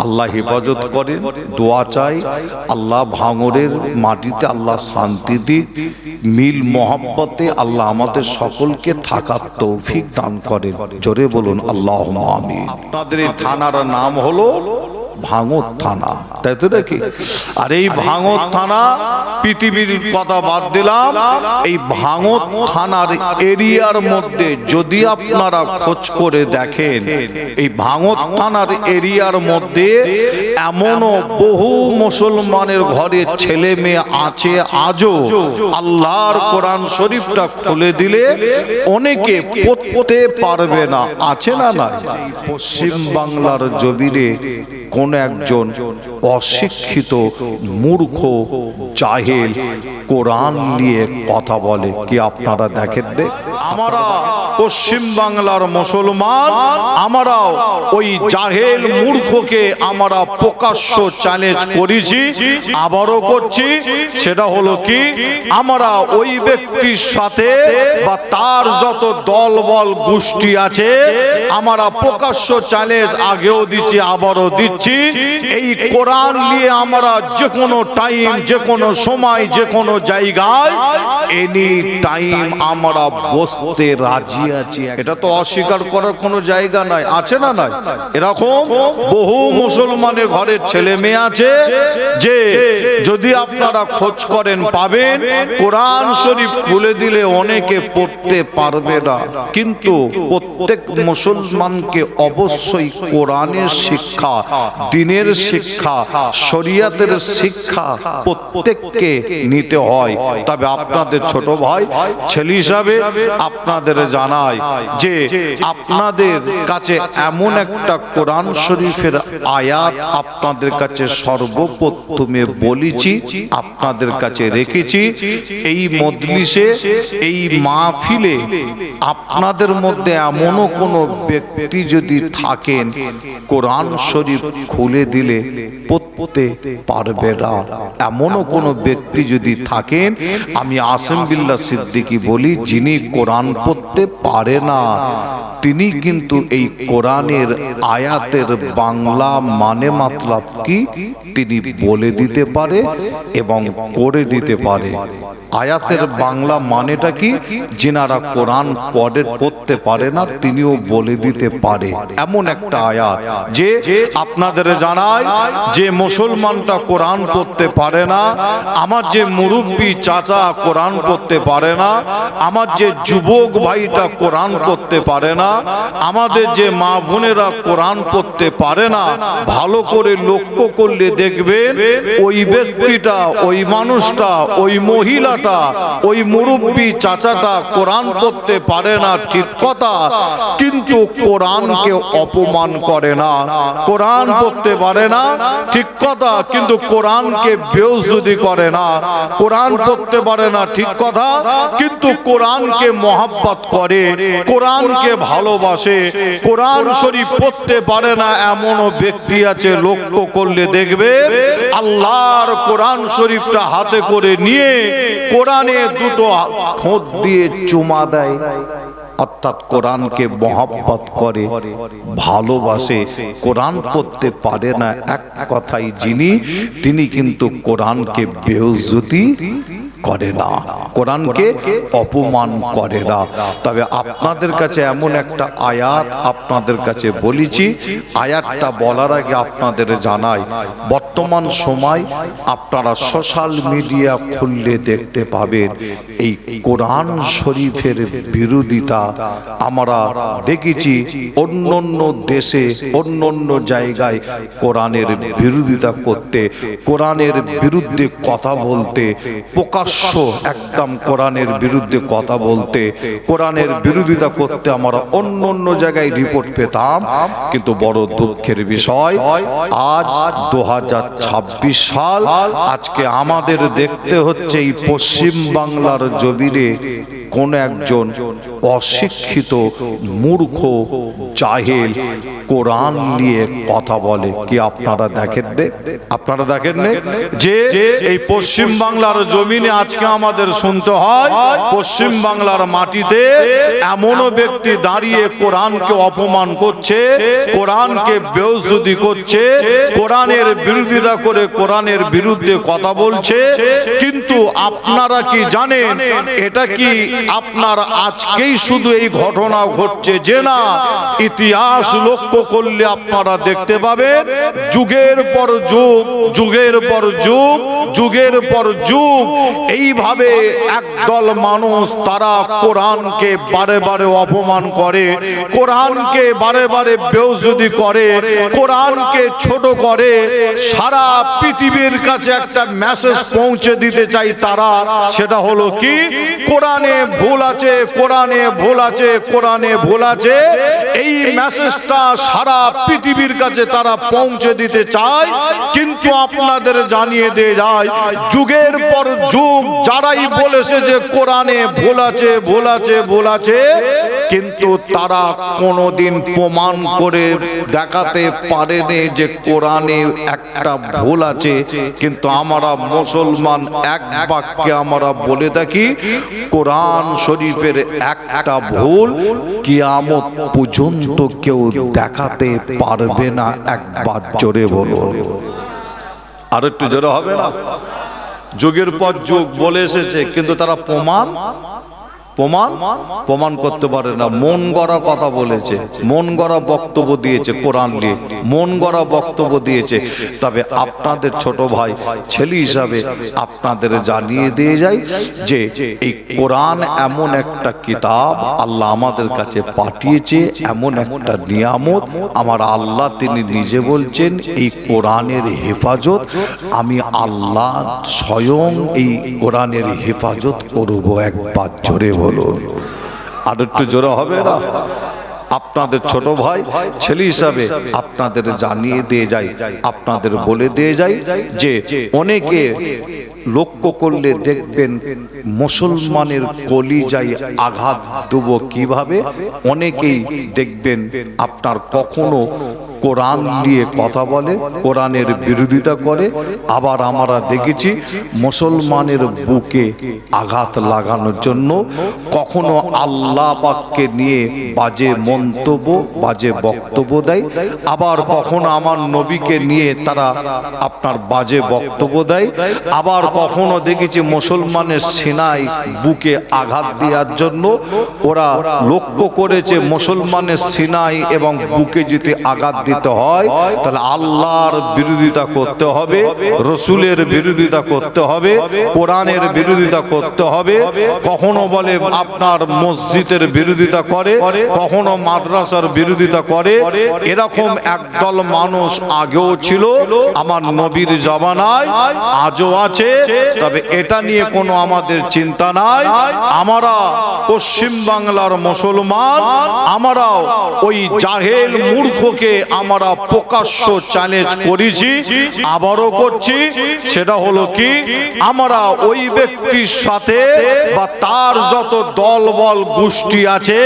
আল্লাহ হেফাজত করেন, দোয়া চাই আল্লাহ ভাঙরের মাটিতে আল্লাহ শান্তি দিক, মিল মহব্বতে আল্লাহ আমাদের সকলকে থাকার তৌফিক দান করেন। জোরে বলুন আল্লাহুম্মা আমিন। আপনাদের এই থানার নাম হলো ভাঙর থানা, তাই তো নাকি? আর এই ভাঙর থানা, পৃথিবীর কথা বাদ দিলাম, এই ভাঙর থানার এরিয়ার মধ্যে যদি আপনারা খোঁজ করে দেখেন, এই ভাঙর থানার এরিয়ার মধ্যে এমনও বহু মুসলমানের ঘরে ছেলে মেয়ে আছে আজও, আল্লাহর কোরআন শরীফটা খুলে দিলে অনেকে পড়তে পারবে না, আছে না? না, পশ্চিম বাংলার জমিনে কোন একজন অশিক্ষিত মূর্খ জাহেল কোরআন নিয়ে কথা বলে কি আপনারা দেখেন? আমরা পশ্চিম বাংলার মুসলমান, আমরাও ওই জাহেল মূর্খকে আমরা প্রকাশ্য চ্যালেঞ্জ করেছি, আবারও করছি। সেটা হলো কি, আমরা ওই ব্যক্তির সাথে বা তার যত দলবল গোষ্ঠী আছে, আমরা প্রকাশ্য চ্যালেঞ্জ আগেও দিচ্ছি, আবারও দিচ্ছি। এই কোরআন নিয়ে আমরা যে কোনো টাইম, যে কোনো সময়, যে কোনো জায়গায় এনি টাইম আমরা বসতে রাজি আছি। এটা তো অস্বীকার করার কোনো জায়গা নাই, আছে না? নাই? এরকম বহু মুসলমানের ঘরের ছেলে মেয়ে আছে যে যদি আপনারা খোঁজ করেন পাবেন, কোরআন শরীফ খুলে দিলে অনেকে পড়তে পারবে না। কিন্তু প্রত্যেক মুসলমানকে অবশ্যই কোরআনের শিক্ষা, দ্বীনের শিক্ষা, শরীয়তের শিক্ষা প্রত্যেককে নিতে হয়। তবে আপনাদের ছোট ভাই ছেলে হিসাবে আপনাদের জানাই যে আপনাদের কাছে এমন একটা কোরআন শরীফের আয়াত আপনাদের কাছে সর্বপ্রথমে বলেছি, আপনাদের কাছে রেখেছি। এই মজলিসে, এই মাহফিলে আপনাদের মধ্যে এমনও কোনো ব্যক্তি যদি থাকেন কোরআন শরীফ খুলে দিলে পড়তে পারবে না, এমনও কোনো ব্যক্তি যদি থাকেন, আমি আসিম বিল্লাহ সিদ্দিকী বলি, যিনি কোরআন পড়তে পারে না, তিনি কিন্তু এই কোরআনের আয়াতের বাংলা মানে মতলব কি তিনি বলে দিতে পারে এবং করে দিতে পারে। আয়াতের বাংলা মানেটা কি, যিনারা কোরআন পড়তে পারে না তিনিও বলে দিতে পারে। এমন একটা আয়াত যে আপনাদের জানায় যে মুসলমানটা কোরআন পড়তে পারে না, আমার যে মুরব্বী চাচা কোরআন পড়তে পারে না, আমার যে যুবক ভাইটা কোরআন পড়তে পারে না, আমাদের যে মা বোনেরা কোরআন পড়তে পারে না, ভালো করে লক্ষ্য করলে দেখবেন ওই ব্যক্তিটা, ওই মানুষটা, ওই মহিলাটা, ওই মুরব্বী চাচাটা কোরআন পড়তে পারে না, ঠিক কথা, কিন্তু কোরআনকে অপমান করে না। কোরআন পড়তে পারে না, ঠিক কথা, কিন্তু কোরআনকে বেইজ্জতি করে না। কোরআন পড়তে পারে না, ঠিক কথা, কিন্তু কোরআনকে মহব্বত করে, কোরআনকে ভালোবাসে। কোরআন শরীফ পড়তে পারে না এমনও ব্যক্তি আছে, লক্ষ্য করলে দেখবে আল্লাহর কোরআন শরীফটা হাতে করে নিয়ে কোরআনে দুটো ঠোঁট দিয়ে চুমা দেয়, অর্থাৎ কোরআনকে মহব্বত করে, ভালোবাসে। কোরআন পড়তে পারে না এক কথাই যিনি, তিনি কিন্তু কোরআনকে বেইজ্জতি করে না, কোরআনকে অপমান করে না। তবে আপনাদের কাছে এমন একটা আয়াত আপনাদের কাছে বলেছি, আয়াতটা বলার আগে আপনাদের জানাই, বর্তমান সময় আপনারা সোশ্যাল মিডিয়া খুললে দেখতে পাবেন এই কোরআন শরীফের বিরোধিতা আমরা দেখেছি অন্য অন্য দেশে, অন্য অন্য জায়গায় কোরআনের বিরোধিতা করতে, কোরআনের বিরুদ্ধে কথা বলতে, প্রকাশ্য একদম কোরআনের বিরুদ্ধে কথা বলতে, কোরআনের বিরোধিতা করতে আমরা অন্য অন্য জায়গায় রিপোর্ট পেতাম। কিন্তু বড় দুঃখের বিষয়, আজ 2026 সাল, আজকে আমাদের দেখতে হচ্ছে এই পশ্চিম বাংলার জমিনে কোন একজন অশিক্ষিত মূর্খ জাহেল কোরআন নিয়ে কথা বলে কি আপনারা দেখেন? আপনারা দেখেন যে এই পশ্চিম বাংলার জমিনে আজকে আমাদের শুনতে হয় পশ্চিম বাংলার মাটিতে এমনও ব্যক্তি দাঁড়িয়ে কোরআনকে অপমান করছে, কোরআনকে বেইজ্জতি করছে, কোরআনের বিরোধিতা করে কোরআনের বিরুদ্ধে কথা বলছে। কিন্তু আপনারা কি জানেন এটা কি আপনার আজকেই শুধু এই ঘটনা ঘটছে যে না, ইতিহাস লক্ষ্য করলে আপনারা দেখতে পাবেন যুগের পর যুগ, যুগের পর যুগ, যুগের পর যুগ এইভাবে একদল মানুষ তারা কোরআনকে বারে বারে অপমান করে, কোরআনকে বারে বারে বেইজ্জতি করে, কোরআনকে ছোট করে। সারা পৃথিবীর কাছে একটা মেসেজ পৌঁছে দিতে চাই তারা, সেটা হলো কি কোরআনে ভুল আছে, কোরআনে ভুল আছে, কোরআনে ভুল আছে। এই মেসেজটা সারা পৃথিবীর কাছে তারা পৌঁছে দিতে চায়। কিন্তু আপনাদের জানিয়ে দিয়ে যায় যুগের পর যুগ যারাই বলেছে যে কোরআনে ভুল আছে, ভুল আছে, ভুল আছে, কিন্তু তারা কোনোদিন প্রমাণ করে দেখাতে পারেনি যে কোরআনে একটা ভুল আছে। কিন্তু আমরা মুসলমান এক বাক্যে আমরা বলে থাকি কোরআন শরীফের একটা ভুল কিয়ামত পর্যন্ত কেউ দেখাতে পারবে না। একবার জোরে বলুন, আর একটু জোরে হবে না? যুগের পর যুগ বলে এসেছে কিন্তু তারা প্রমাণ করতে পারে না। মন গড়া কথা বলেছে, মন গড়া বক্তব্য দিয়েছে, কোরআন নিয়ে মন গড়া বক্তব্য দিয়েছে। তবে আপনাদের ছোট ভাই ছেলে হিসাবে আপনাদের জানিয়ে দিয়ে যায় যে এই কোরআন এমন একটা কিতাব আল্লাহ আমাদের কাছে পাঠিয়েছে, এমন একটা নিয়ামত। আমার আল্লাহ তিনি নিজে বলছেন এই কোরআনের হেফাজত আমি আল্লাহ স্বয়ং এই কোরআনের হেফাজত করব। একবার জোরে বলুন, আর একটু জোরে হবে না? আপনাদের ছোট ভাই ছেলে হিসাবে আপনাদের জানিয়ে দিয়ে যাই, আপনাদের বলে দিয়ে যাই যে অনেকে লক্ষ্য করলে দেখবেন মুসলমানের কলিজায় আঘাত দেব কিভাবে। অনেকেই দেখবেন আপনার কখনো কোরআন নিয়ে কথা বলে, কোরআনের বিরোধিতা করে। আবার আমরা দেখেছি মুসলমানের বুকে আঘাত লাগানোর জন্য কখনো আল্লাহ পাককে নিয়ে বাজে মন্তব্য, বাজে বক্তব্য দেয়। আবার কখনো আমার নবীকে নিয়ে তারা আপনার বাজে বক্তব্য দেয়। আবার কখনো দেখেছি মুসলমানের সিনায় বুকে আঘাত দেওয়ার জন্য ওরা লক্ষ্য করেছে মুসলমানের সিনায় এবং বুকে যদি আঘাত দিতে হয় তাহলে আল্লাহর বিরোধিতা করতে হবে, রসুলের বিরোধিতা করতে হবে, কোরআনের বিরোধিতা করতে হবে। কখনো বলে আপনার মসজিদের বিরোধিতা করে, কখনো মাদ্রাসার বিরোধিতা করে। এরকম একদল মানুষ আগেও ছিল, আমার নবীর জামানায় আজও আছে। তবে এটা নিয়ে কোনো আমাদের চিন্তা নাই। আমরা পশ্চিম বাংলার মুসলমান, আমরাও ওই জাহেল মূর্খকে আমরা প্রকাশ্য চ্যালেঞ্জ করেছি, আবারও করছি। সেটা হলো কি আমরা ওই ব্যক্তির সাথে বা তার যত দলবল গোষ্ঠী আছে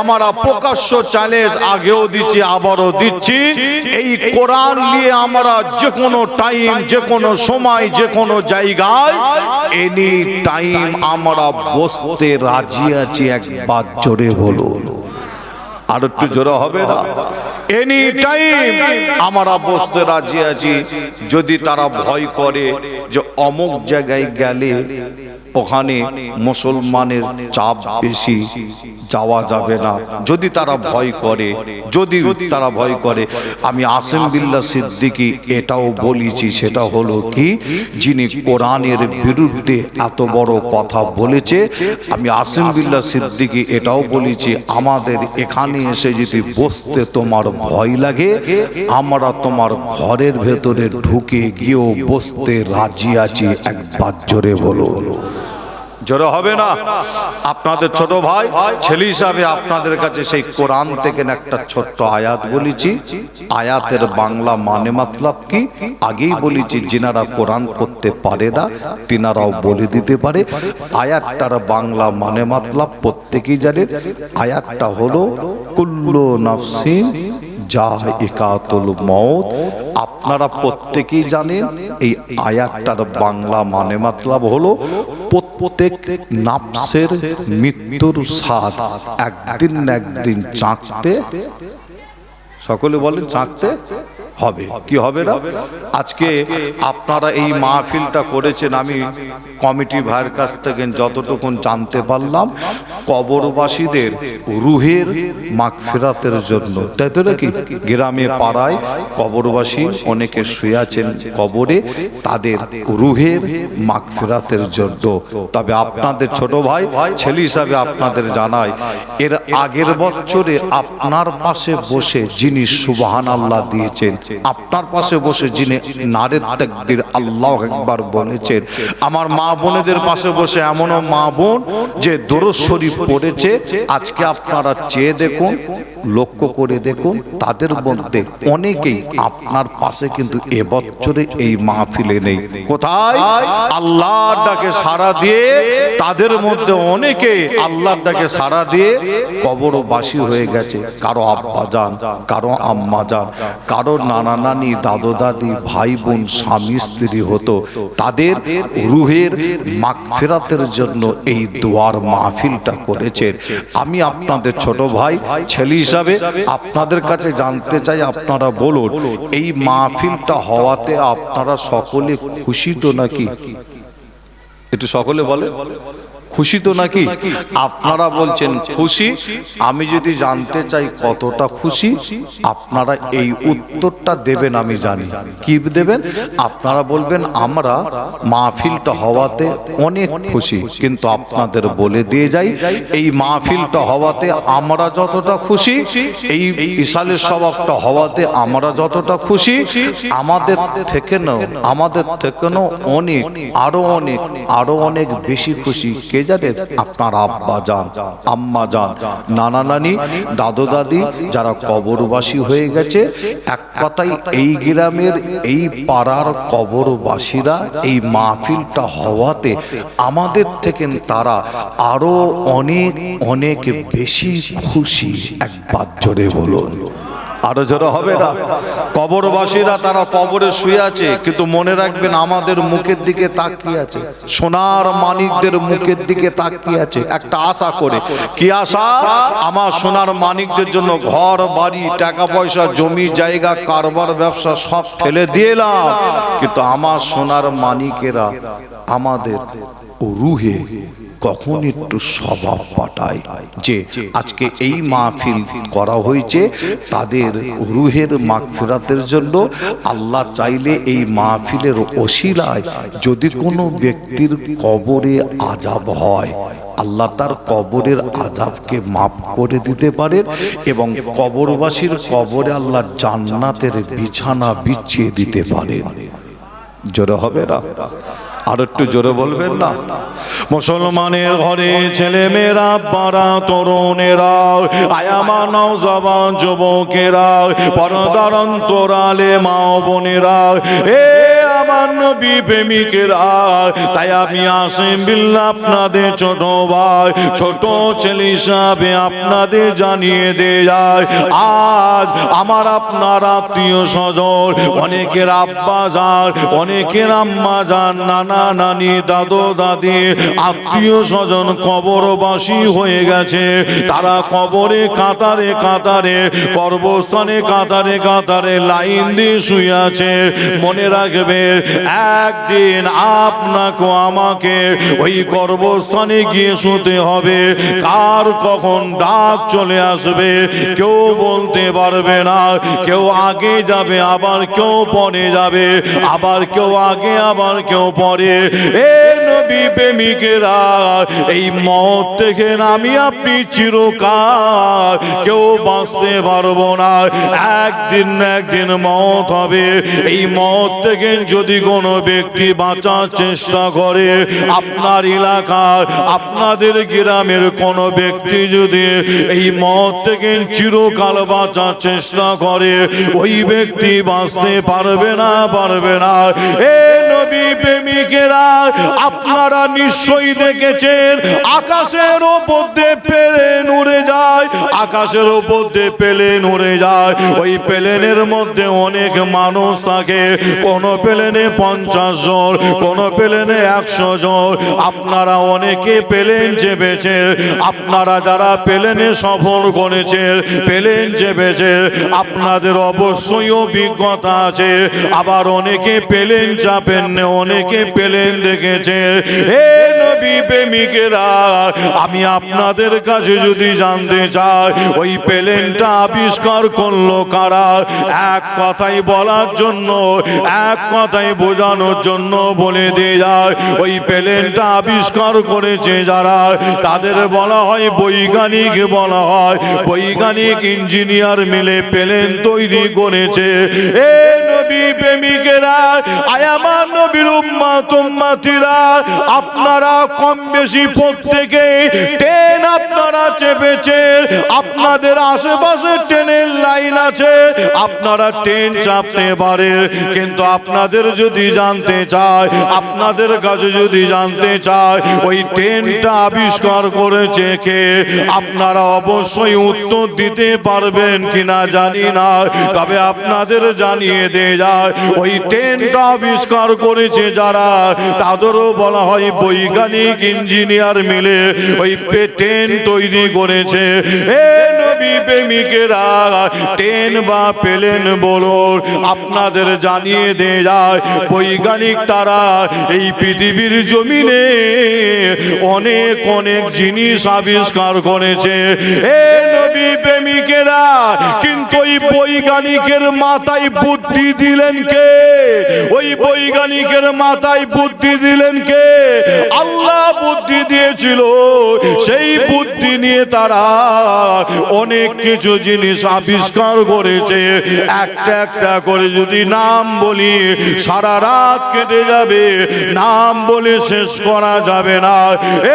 আমরা প্রকাশ্য চ্যালেঞ্জ আগেও দিচ্ছি, আবারও দিচ্ছি। এই কোরআন নিয়ে আমরা যে কোনো টাইম, যে কোনো সময়, যে কোনো জায়গায় এনি টাইম আমরা বসতে রাজি আছি। একবার জোরে বলুন, আর একটু জোরে হবে না? এনি টাইম আমরা বসতে রাজি আছি। যদি তারা ভয় করে যে অমুক জায়গায় গেলে ওখানে মুসলমানের চাপ বেশি, যাওয়া যাবে না, যদি তারা ভয় করে, যদি তারা ভয় করে, আমি আসিম বিল্লাহ সিদ্দিকী এটাও বলেছি। সেটা হলো কি যিনি কোরআনের বিরুদ্ধে এত বড় কথা বলেছে, আমি আসিম বিল্লাহ সিদ্দিকী এটাও বলেছি আমাদের এখানে এসে যদি বসতে তোমার ভয় লাগে আমরা তোমার ঘরের ভেতরে ঢুকে গিয়েও বসতে রাজি আছি। একবার জোরে বলো, জোরে হবে না? আপনাদের ছোট ভাই ছেলে হিসাবে আপনাদের কাছে সেই কোরআন থেকে একটা ছোট্ট আয়াত বলেছি। আয়াতের বাংলা মানে মতলব কি আগেই বলেছি, যিনারা কোরআন পড়তে পারে না তিনারাও বলে দিতে পারে। আয়াতটার বাংলা মানে মতলব প্রত্যেকেই জানে। আয়াতটা হলো কুল্লু নাফসিন জাইকাতুল মউত, আপনারা প্রত্যেকেই জানেন এই আয়াতটার বাংলা মানে মতলব হলো প্রত্যেক নাফসের মৃত্যুর স্বাদ একদিন না একদিন চাখতে, সকলে বলেন চাখতে হবে। কি হবে না? আজকে আপনারা এই মাহফিলটা করেছেন, আমি কমিটি ভাইয়ের কাছ থেকে যতটুকু জানতে পারলাম, কবরবাসীদের রুহের মাগফিরাতের জন্য, তাই তো নাকি? গ্রামে পাড়ায় কবরবাসী অনেকে শুয়ে আছেন কবরে, তাদের রুহের মাগফিরাতের জন্য। তবে আপনাদের ছোট ভাই ছেলে হিসাবে আপনাদের জানাই, এর আগের বছরে আপনার পাশে বসে যিনি সুবহানাল্লাহ দিয়েছেন, আপনার পাশে বসে যিনি নারে তাকবীর আল্লাহু আকবার বলেছেন, আমার মা বোনেদের পাশে বসে এমনও মা বোন যে দরুদ শরীফ পড়েছে, আজকে আপনারা চেয়ে দেখুন, লক্ষ্য করে দেখুন, তাদের মধ্যে অনেকেই আপনার পাশে কিন্তু এবছরে এই মাহফিলে নেই। কোথায়? আল্লাহর ডাকে সাড়া দিয়ে তাদের মধ্যে অনেকে আল্লাহর ডাকে সাড়া দিয়ে কবরবাসী হয়ে গেছে। কারো আব্বা জান, কারো আম্মা জান, কারো নানা নানি, দাদু দাদি, ভাই বোন, স্বামী স্ত্রী হতো, তাদের রুহের মাগফিরাতের জন্য এই দোয়ার মাহফিলটা করেছেন। আমি আপনাদের ছোট ভাই ছেলে হিসাবে আপনাদের কাছে জানতে চাই, আপনারা বলুন, এই মাহফিলটা হওয়াতে আপনারা সকলে খুশি তো নাকি? একটু সকলে বলে খুশি তো নাকি? আপনারা বলছেন খুশি। আমি যদি জানতে চাই কতটা খুশি, আপনারা এই উত্তরটা দেবেন, আমি জানি। কি দেবেন? আপনারা বলবেন আমরা মাহফিলটা হওয়াতে অনেক খুশি। কিন্তু আপনাদের বলে দিয়ে যাই, এই মাহফিলটা হওয়াতে আমরা যতটা খুশি, এই ইসালের স্বভাবটা হওয়াতে আমরা যতটা খুশি, আমাদের থেকে অনেক, আরো অনেক বেশি খুশি কে জানেন? আপনার আব্বা জান, আম্মা জান, নানা নানি, দাদু দাদি যারা কবরবাসী হয়ে গেছে। এক কথায় এই গ্রামের, এই পাড়ার কবরবাসীরা এই মাহফিলটা হওয়াতে আমাদের থেকে তারা আরো অনেক অনেক বেশি খুশি। একবার জোরে বলুন, আরো জোরে হবে না? কবরবাসীরা তারা কবরে শুয়ে আছে, কিন্তু মনে রাখবেন আমাদের মুখের দিকে তাকিয়ে আছে, সোনার মানিকদের মুখের দিকে তাকিয়ে আছে একটা আশা করে। কি আশা? আমার সোনার মানিকদের জন্য ঘর বাড়ি, টাকা পয়সা, জমি জায়গা, কারবার, ব্যবসা সব ফেলে দিলাম, কিন্তু আমার সোনার মানিকেরা আমাদের রুহে কখন একটু স্বভাব পাঠায় যে আজকে এই মাহফিল করা হয়েছে তাদের রুহের মাগফিরাতের জন্য। আল্লাহ চাইলে এই মাহফিলের ওসিলায় যদি কোনো ব্যক্তির কবরে আযাব হয়, আল্লাহ তার কবরের আযাবকে মাফ করে দিতে পারেন, এবং কবরবাসীর কবরে আল্লাহ জান্নাতের বিছানা বিছিয়ে দিতে পারেন। জোরে হবে না? আর একটু জোরে বলবেন না? মুসলমানের ঘরে ছেলে মেয়েরা, পাড়া তরুণেরা, আয়ামা নওজওয়ান যুবকেরা, পর্দার অন্তরালে মা বোনেরা, এ আমার নবী প্রেমিকেরা, তাই আমি আসিম বিল্লাহ আপনাদের ছোট ভাই, ছোট ছেলে হিসাবে আপনাদের জানিয়ে দিয়ে যায়, আজ আমার আপনার আত্মীয় স্বজন, অনেকের আব্বা যান, অনেকের আম্মা যান, নানা নানি, দাদু দাদি, আত্মীয় স্বজন কবরবাসী হয়ে গেছে। তারা কবরে কাতারে কাতারে, কবরস্থানে কাতারে কাতারে লাইন দিয়ে শুয়ে আছে। মনে রাখবে, একদিন আপনাকে আমাকে ওই কবরস্থানে গিয়ে শুতে হবে। কার কখন ডাক চলে আসবে কেউ বলতে পারবে না। কেউ আগে যাবে, আবার কেউ পরে যাবে, আবার কেউ আগে, আবার কেউ পরে। এ নবী প্রেমিকেরা, এই মওত থেকে আমি আপনি চিরকাল কেউ বাঁচতে পারবো না। একদিন না একদিন মওত হবে। এই মওত থেকে যদি কোনো ব্যক্তি বাঁচার চেষ্টা করে, আপনার এলাকার, আপনাদের গ্রামের কোনো ব্যক্তি যদি এই মওত থেকে চিরকাল বাঁচার চেষ্টা করে, ওই ব্যক্তি বাঁচতে পারবে না, পারবে না। এ নবী প্রেমিক প্রেমিকেরা, আপনারা নিশ্চয়ই দেখেছেন আকাশের ওপর দিয়ে প্লেন উড়ে যায়, আকাশের ওপর দিয়ে প্লেন উড়ে যায়। ওই প্লেনের মধ্যে অনেক মানুষ থাকে, কোন প্লেনে 50 জন, কোন প্লেনে 100 জন। আপনারা অনেকে প্লেন চেপেছে, আপনারা যারা প্লেনে সফর করেছে, প্লেন চেপেছে, আপনাদের অবশ্যই অভিজ্ঞতা আছে। আবার অনেকে প্লেন চাপেন, অনেকে প্লেন দেখেছে। হে নবী প্রেমিকেরা, আমি আপনাদের কাছে যদি জানতে চাই ওই প্লেনটা আবিষ্কার করলো কারা, এক কথাই বলার জন্য, এক কথাই বোঝানোর জন্য বলে দিয়ে যায়, ওই প্লেনটা আবিষ্কার করেছে যারা, তাদের বলা হয় বৈজ্ঞানিক, বলা হয় বৈজ্ঞানিক, ইঞ্জিনিয়ার মিলে প্লেন তৈরি করেছে। এ নবী প্রেমিকেরা, আমার নবীর উম্মত উম্মতিরা, আপনারা কম বেশি প্রত্যেকে ট্রেন আপনারা চেপেছেন, আপনাদের আশেপাশে ট্রেনের লাইন আছে, আপনারা ট্রেন চাপতে পারে। কিন্তু আপনাদের যদি জানতে চায়, আপনাদের কাছে যদি জানতে চায় ওই ট্রেনটা আবিষ্কার করেছে কে, আপনারা অবশ্যই উত্তর দিতে পারবেন কিনা জানি না, তবে আপনাদের জানিয়ে দিয়ে যায় ওই ট্রেনটা আবিষ্কার করেছে যারা, তাদেরও বলা হয় বৈজ্ঞানিক, ইঞ্জিনিয়ার মিলে ওই ট্রেন তৈরি করেছে। এ নবী প্রেমিকেরা, ট্রেন বা প্লেন বলুন, আপনাদের জানিয়ে দিয়ে যায় বৈজ্ঞানিক তারা এই পৃথিবীর জমিনে অনেক অনেক জিনিস আবিষ্কার করেছে। এ নবী প্রেমিকেরা, কিন্তু ওই বৈজ্ঞানিকের মাথায় বুদ্ধি দিলেন কে? ওই বৈজ্ঞানিকের মাথায় বুদ্ধি দিলেন কে? আল্লাহ বুদ্ধি দিয়েছিল। সেই বুদ্ধি নিয়ে তারা অনেক কিছু জিনিস আবিষ্কার করেছে। একটা একটা করে যদি নাম বলি সারা রাত কেটে যাবে, নাম বলে শেষ করা যাবে না।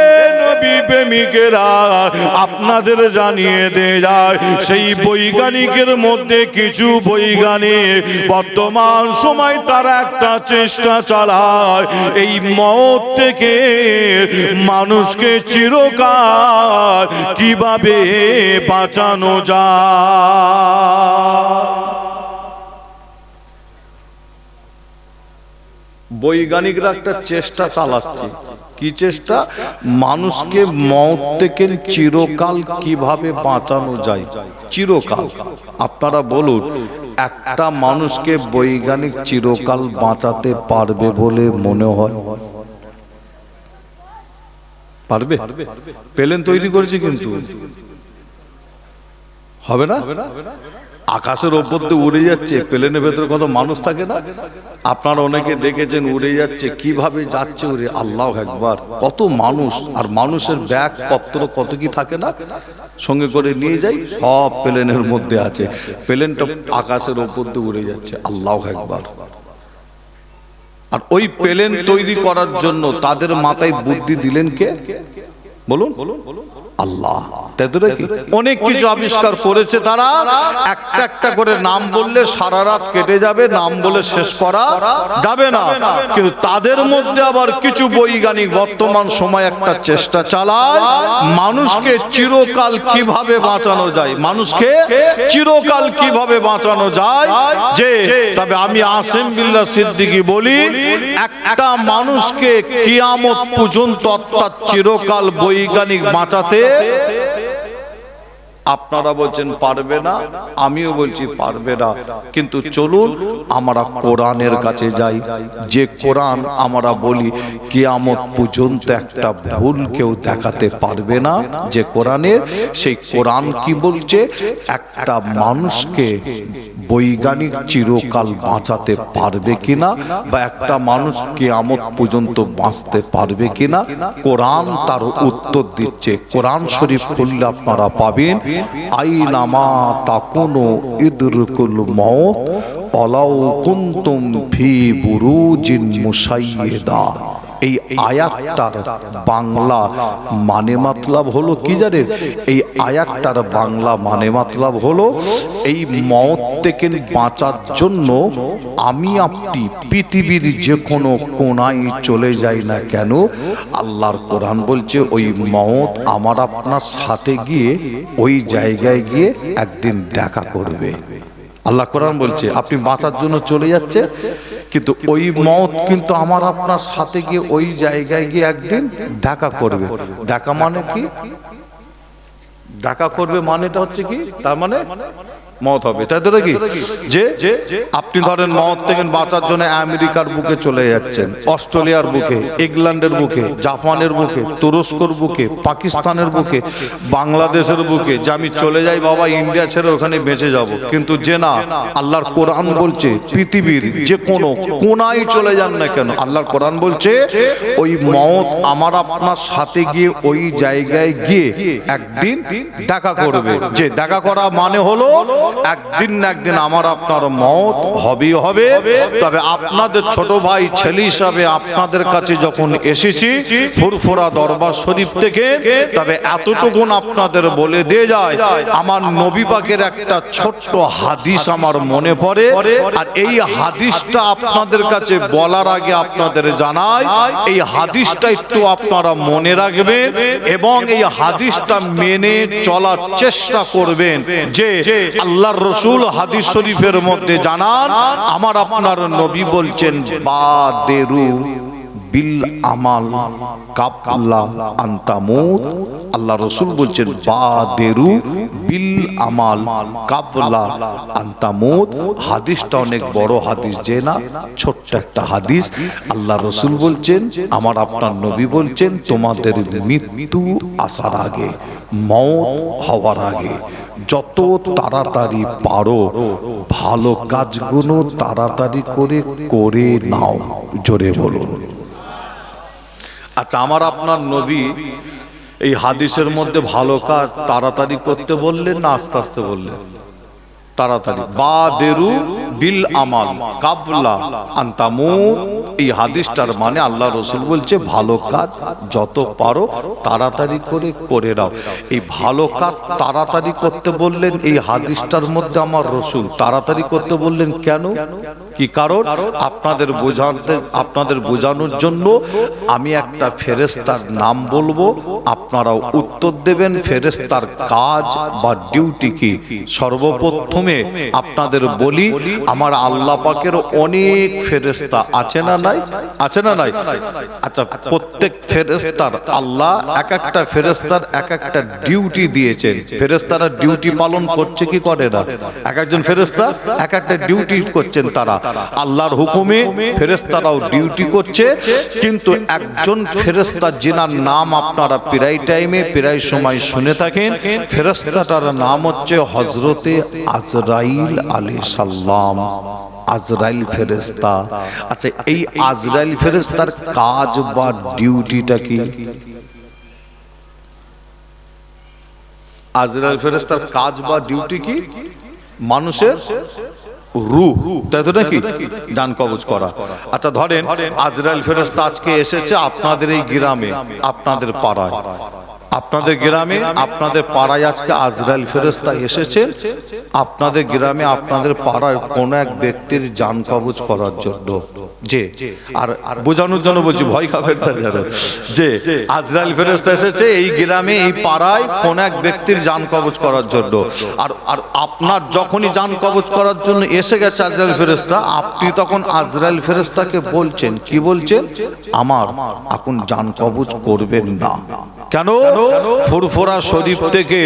এ নবী প্রেমিকেরা, আপনাদের জানিয়ে দিয়ে যায় সেই বৈজ্ঞানিকের মধ্যে কিছু বৈজ্ঞানিক বর্তমান সময় তারা একটা চেষ্টা চালায় এই মওত থেকে মানুষকে চিরকাল কিভাবে বাঁচানো যায়। বৈজ্ঞানিকরা একটা চেষ্টা চালাচ্ছে। কি চেষ্টা? মানুষকে মওত থেকে চিরকাল কিভাবে বাঁচানো যায়, চিরকাল। আপনারা বলুন, একটা মানুষকে বৈজ্ঞানিক চিরকাল বাঁচাতে পারবে বলে মনে হয়? পারবে? প্লেন তৈরি করেছে কিন্তু হবে না। আকাশের ওপর দিয়ে উড়ে যাচ্ছে, প্লেনের ভেতরে কত মানুষ থাকে না? আপনারা অনেকে দেখেছেন উড়ে যাচ্ছে, কিভাবে যাচ্ছে উড়ে, আল্লাহু আকবার। কত মানুষ, আর মানুষের ব্যাগ পত্র কত কি থাকে না, সঙ্গে করে নিয়ে যাই, সব প্লেনের মধ্যে আছে। প্লেনটা আকাশের ওপর দিয়ে উড়ে যাচ্ছে, আল্লাহু আকবার। আর ওই প্লেন তৈরি করার জন্য তাদের মাথায় বুদ্ধি দিলেন কে বলুন? আল্লাহ। অনেক কিছু আবিষ্কার করেছে তারা, একটা একটা করে নাম বললে সারা রাত কেটে যাবে, নাম বলে শেষ করা যাবে না। কিন্তু তাদের মধ্যে আবার কিছু বৈজ্ঞানিক বর্তমান সময় একটা চেষ্টা চালায় মানুষকে চিরকাল কিভাবে বাঁচানো যায়, মানুষকে চিরকাল কিভাবে বাঁচানো যায়। যে তবে আমি আসিম বিল্লাহ সিদ্দিকী বলি, একটা মানুষকে কিয়ামত পর্যন্ত অর্থাৎ চিরকাল বৈজ্ঞানিক বাঁচাতে, আপনারা বলছেন পারবে না, আমিও বলছি পারবে না। কিন্তু চলুন আমরা কোরআনের কাছে যাই। যে কোরআন আমরা বলি কিয়ামত পর্যন্ত একটা ভুল কেউ দেখাতে পারবে না, যে কোরআনের, সেই কোরআন কি বলছে? একটা মানুষকে বৈজ্ঞানিক চিরকাল বাঁচাতে পারবে কিনা, বা একটা মানুষ কিয়ামত পর্যন্ত বাঁচতে পারবে কিনা, কোরআন তার উত্তর দিচ্ছে। কোরআন শরীফ খুললে আপনারা পাবেন, আইনামা তাকুনু ইদরকুল মাউত ওয়ালাউ কুনতুম ফি বুরুজিন মুশাইয়্যিদা। এই আয়াতটার বাংলা মানে মতলব হলো কি জানেন? এই আয়াতটার বাংলা মানে মতলব হলো এই মওত থেকে বাঁচার জন্য আমি আপনি পৃথিবীর যে কোনো কোনায় চলে যাই না কেন, আল্লাহর কোরআন বলছে ওই মওত আমার আপনার সাথে গিয়ে ওই জায়গায় গিয়ে একদিন দেখা করবে। আল্লাহ কোরআন বলছে আপনি বাঁচার জন্য চলে যাচ্ছে, কিন্তু ওই মওত কিন্তু আমার আপনার সাথে গিয়ে ওই জায়গায় গিয়ে একদিন দেখা করবে। দেখা মানে কি? দেখা করবে মানেটা হচ্ছে কি? তার মানে মওত হবে, তাই তো নাকি? যে আপনি ধরেন মওত থেকে বাঁচার জন্য আমেরিকার বুকে চলে যাচ্ছেন, অস্ট্রেলিয়ার বুকে, ইংল্যান্ডের বুকে, জাপানের বুকে, তুরস্কর বুকে, পাকিস্তানের বুকে, বাংলাদেশের বুকে, যে আমি চলে যাই বাবা ইন্ডিয়া ছেড়ে ওখানে বেঁচে যাব, কিন্তু যে না, আল্লাহর কোরআন বলছে পৃথিবীর যে কোনো কোনায় চলে যান না কেন, আল্লাহর কোরআন বলছে ওই মওত আমার আপনার সাথে গিয়ে ওই জায়গায় গিয়ে একদিন দেখা করবে। যে দেখা করা মানে হলো একদিন না একদিন আমার আপনার মওত হবেই হবে। তবে আপনাদের ছোট ভাই ছেলে হিসাবে আপনাদের কাছে যখন এসেছি ফুরফুরা দরবার শরীফ থেকে, তবে এতটুকু আপনাদের বলে দিয়ে যায়, আমার নবী পাকের একটা ছোট্ট হাদিস আমার মনে পড়ে, আর এই হাদিসটা আপনাদের কাছে বলার আগে আপনাদের জানাই, এই হাদিসটা একটু আপনারা মনে রাখবেন এবং এই হাদিসটা মেনে চলার চেষ্টা করবেন। যে আল্লাহর রাসূল হাদিস শরীফের মধ্যে জানান, আমার আপনার নবী বলছেন বাদেরু বিল আমাল কাবলা আন তামুত। আল্লাহ রাসূল বলছেন বাদেরু বিল আমাল কাবলা আন তামুত। হাদিসটা অনেক বড় হাদিস, যে না ছোট্ট একটা হাদিস। আল্লাহ রাসূল বলছেন, আমার আপনার নবী বলছেন, তোমাদের মৃত্যু আসার আগে, মওত হওয়ার আগে যত তাড়াতাড়ি পারো ভালো কাজগুলো তাড়াতাড়ি করে নাও। জোরে বলুন। আচ্ছা, আমার আপনার নবী এই হাদিসের মধ্যে ভালো কাজ তাড়াতাড়ি করতে বললেন না আস্তে আস্তে বললেন? তাড়াতাড়ি। বাদেরু বিল আমাল কাবলা আন তামুত। এই হাদিসটার মানে আল্লাহ রাসূল বলছে ভালো কাজ যত পারো তাড়াতাড়ি করে নাও। এই ভালো কাজ তাড়াতাড়ি করতে বললেন এই হাদিসটার মধ্যে আমার রাসূল তাড়াতাড়ি করতে বললেন কেন? কি কারণ? আপনাদের বোঝানোর জন্য আমি একটা ফেরেশতার নাম বলবো, আপনারাও উত্তর দেবেন ফেরেশতার কাজ বা ডিউটি কি। সর্বপ্রথমে আপনাদের বলি, আমার আল্লাহ পাকের অনেক ফেরেশতা আছে না নাই? আছে না নাই? আচ্ছা, প্রত্যেক ফেরেশতার আল্লাহ এক একটা ফেরেশতার এক একটা ডিউটি দিয়েছেন। ফেরেশতারা ডিউটি পালন করছে কি করে না? এক একজন ফেরেশতা এক একটা ডিউটি করছেন, তারা আল্লাহর হুকুমে ফেরেশতারাও ডিউটি করছে। কিন্তু একজন ফেরেশতা যিনার নাম আপনারা প্রায় টাইমে প্রায় সময় শুনে থাকেন, ফেরেশতাটার নাম হচ্ছে হযরতে আজরাইল আলাইহিস সালাম। আজরাইল ফেরেশতা। আচ্ছা, এই আজরাইল ফেরেশতার কাজ বা ডিউটিটা কি? আজরাইল ফেরেশতার কাজ বা ডিউটি কি? মানুষের রূহ, তাই তো নাকি? জান কবজ করা। আচ্ছা ধরেন আজরাইল ফেরেশতা আজকে এসেছে আপনাদের এই গ্রামে, আপনাদের পাড়ায়, আপনাদের গ্রামে আপনাদের পাড়ায় আজকে আজরাইল ফেরেশতা এসেছে আপনাদের গ্রামে আপনাদের পাড়ার কোন এক ব্যক্তির জান কবজ করার জন্য। যে আর বোঝানোর জন্য বলছি, ভয় খাবেন না যারা, যে আজরাইল ফেরেশতা এসেছে এই গ্রামে এই পাড়ায় কোন এক ব্যক্তির জান কবজ করার জন্য। আর আপনার যখনই জান কবজ করার জন্য এসে গেছে আজরাইল ফেরেশতা, আপনি তখন আজরাইল ফেরেশতাকে বলছেন, কি বলছেন? আমার এখন জান কবজ করবেন না। কেন? ফুরফুরা শরীফ থেকে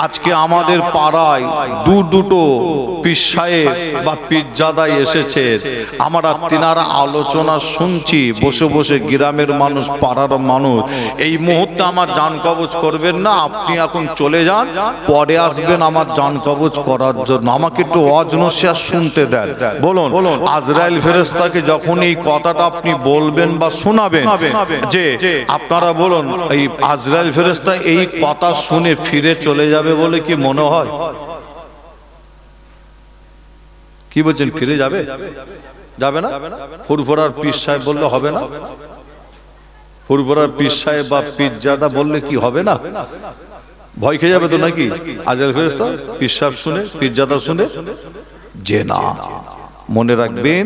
আজকে আমাদের পাড়ায় দুটো পীর সাহেব বা পীরজাদা এসেছে, আমরা তিনারা আলোচনা শুনছি বসে বসে, গ্রামের মানুষ, পাড়ার মানুষ। এই মুহূর্তে আমার জান কবজ করবেন না, আপনি এখন চলে যান, পরে আসবেন আমার জান কবজ করার জন্য। আমাকে একটু ওয়াজ নসিহত শুনতে দেন। বলুন, আজরাইল ফেরেশতাকে যখন এই কথাটা আপনি বলবেন বা শোনাবেন, যে আপনারা বলুন এই আজরাইল ফেরেশতা এই কথা শুনে ফিরে চলে যাবে বলে কি মনে হয়? কি বলছেন, ফিরে যাবে? যাবে না? ফুরফুরার পীর সাহেব বললে হবে না? ফুরফুরার পীর সাহেব বা পীরজাদা বললে কি হবে না? ভয় খেয়ে যাবে তো নাকি আজরাইল ফেরেশতা পীর সাহেব শুনে, পীরজাদা শুনে? যে না, মনে রাখবেন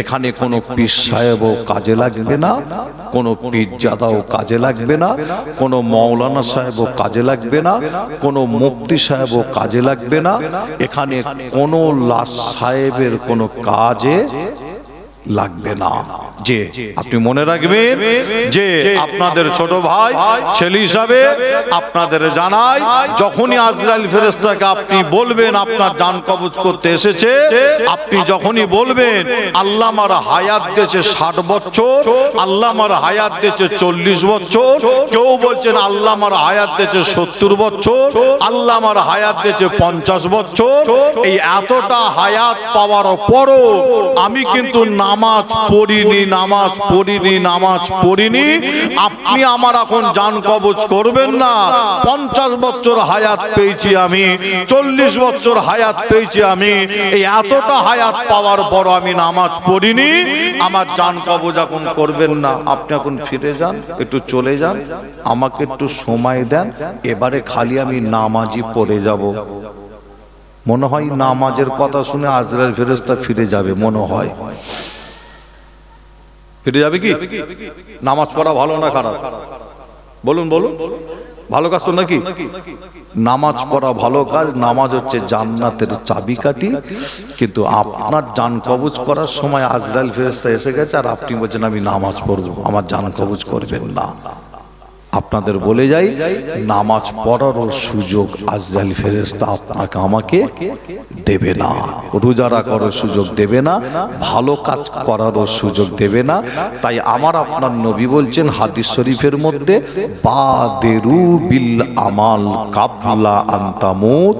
এখানে কোনো পীর সাহেবও কাজে লাগবে না, কোনো পীরজাদাও কাজে লাগবে না, কোনো মাওলানা সাহেবও কাজে লাগবে না, কোনো মুফতি সাহেবও কাজে লাগবে না, এখানে কোনো লাশ সাহেবের কোনো কাজে লাগবে না। যে আপনি মনে রাখবেন যে আপনাদের ছোট ভাই ছেলে হিসাবে আপনাদের জানাই, যখনই আজরাইল ফেরেশতাকে আপনি বলবেন আপনার জান কবজ করতে এসেছে, আপনি যখনই বলবেন আল্লাহ আমার হায়াত দিয়েছে 60 বছর, আল্লাহ আমার হায়াত দিয়েছে 40 বছর, কেউ বলছেন আল্লাহ আমার হায়াত দিয়েছে 70 বছর, আল্লাহ আমার হায়াত দিয়েছে 50 বছর, এই এতটা হায়াত পাওয়ার পরও আমি কিন্তু নামাজ পড়িনি, নামাজ পড়িনি, নামাজ পড়িনি, আপনি আমার এখন জান কবজ করবেন না। 50 বছর হায়াত পেয়েছি আমি, 40 বছর হায়াত পেয়েছি আমি, এই এতটা হায়াত পাওয়ার পর আমি নামাজ পড়িনি, আমার জান কবজ এখন করবেন না। আপনি এখন ফিরে যান, একটু চলে যান, আমাকে একটু সময় দেন, এবারে খালি আমি নামাজই পড়ে যাব। মনে হয় নামাজের কথা শুনে আজরাইল ফেরেশতা ফিরে যাবে, মনে হয় ফিরে যাবে। কি নামাজ পড়া ভালো না খারাপ? বলুন বলুন, ভালো কাজ তো নাকি? নামাজ পড়া ভালো কাজ, নামাজ হচ্ছে জান্নাতের চাবিকাঠি। কিন্তু আপনার জান কবজ করার সময় আজরাইল ফেরেশতা এসে গেছে আর আপনি বলছেন আমি নামাজ পড়বো, আমার জান কবজ করবেন না। আপনাদের বলে যাই, নামাজ পড়ারও সুযোগ আজরাইল ফেরেশতা আপনাকে আমাকে দেবে না, রোজা রাখারও সুযোগ দেবে না, ভালো কাজ করারও সুযোগ দেবে না। তাই আমার আপনার নবী বলছেন হাদিস শরীফের মধ্যে, বাদেরু বিল আমাল কাবলা আন তামুত,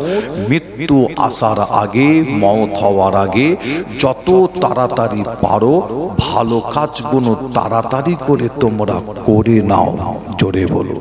মৃত্যু আসার আগে, মওত হওয়ার আগে যত তাড়াতাড়ি পারো ভালো কাজগুলো তাড়াতাড়ি করে তোমরা করে নাও। জোরে বলো।